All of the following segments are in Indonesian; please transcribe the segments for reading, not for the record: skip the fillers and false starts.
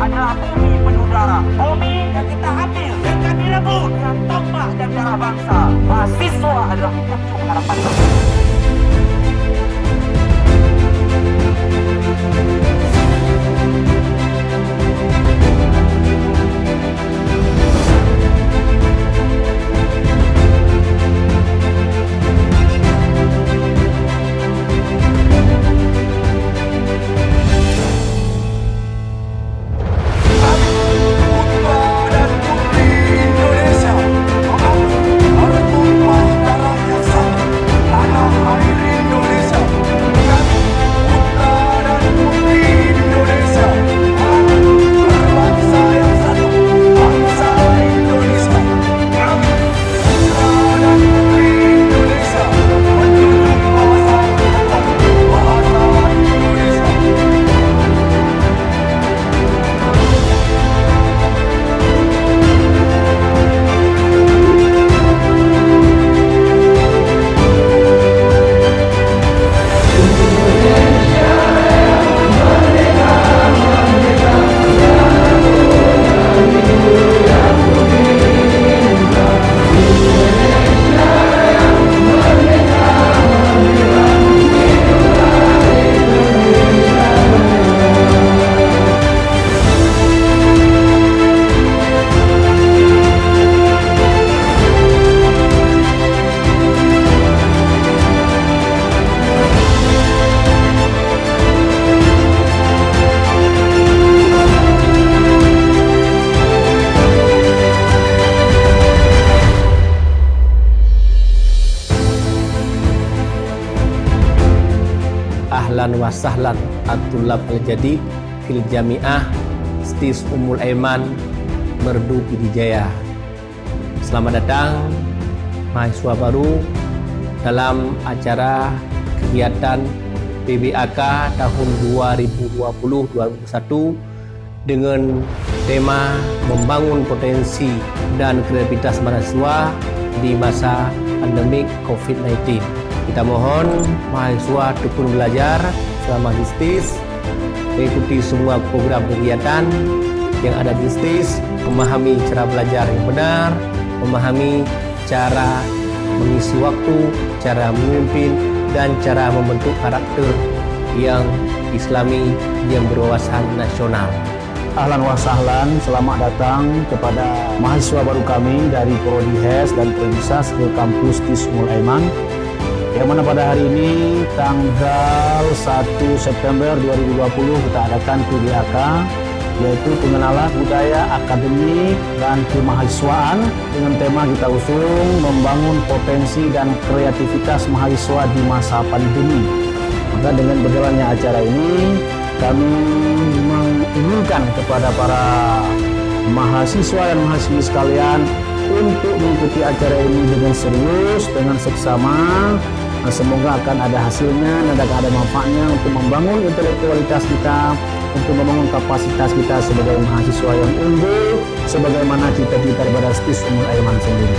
adalah bumi penuh darah. Bumi yang kita ambil dan kami rebut dengan tombak dan darah bangsa. Mahasiswa adalah pucuk harapan bangsa. Ahlan wa sahlan at-tullab al-jadid fil jami'ah Stis Ummul Aiman Merdu Pidijaya. Selamat datang mahasiswa baru dalam acara kegiatan PBAK tahun 2020-2021 dengan tema membangun potensi dan kreativitas mahasiswa di masa pandemik COVID-19. Kita mohon mahasiswa tekun belajar selama di STIS, mengikuti semua program kegiatan yang ada di STIS, memahami cara belajar yang benar, memahami cara mengisi waktu, cara memimpin, dan cara membentuk karakter yang islami yang berwawasan nasional. Ahlan wa sahlan, selamat datang kepada mahasiswa baru kami dari Prodi HES dan Prodiksas ke kampus STIS Ummul Aiman, yang mana pada hari ini tanggal 1 September 2020 kita adakan PBAK, yaitu pengenalan budaya akademik dan kemahasiswaan dengan tema kita usung membangun potensi dan kreativitas mahasiswa di masa pandemi. Maka dengan berjalannya acara ini kami menginginkan kepada para mahasiswa dan mahasiswi sekalian untuk mengikuti acara ini dengan serius, dengan seksama. Semoga akan ada hasilnya dan akan ada manfaatnya untuk membangun intelektualitas kita, untuk membangun kapasitas kita sebagai mahasiswa yang unggul, sebagaimana cita-cita daripada STIS Ummul Aiman sendiri.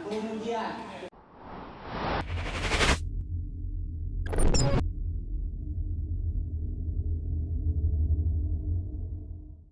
Kemudian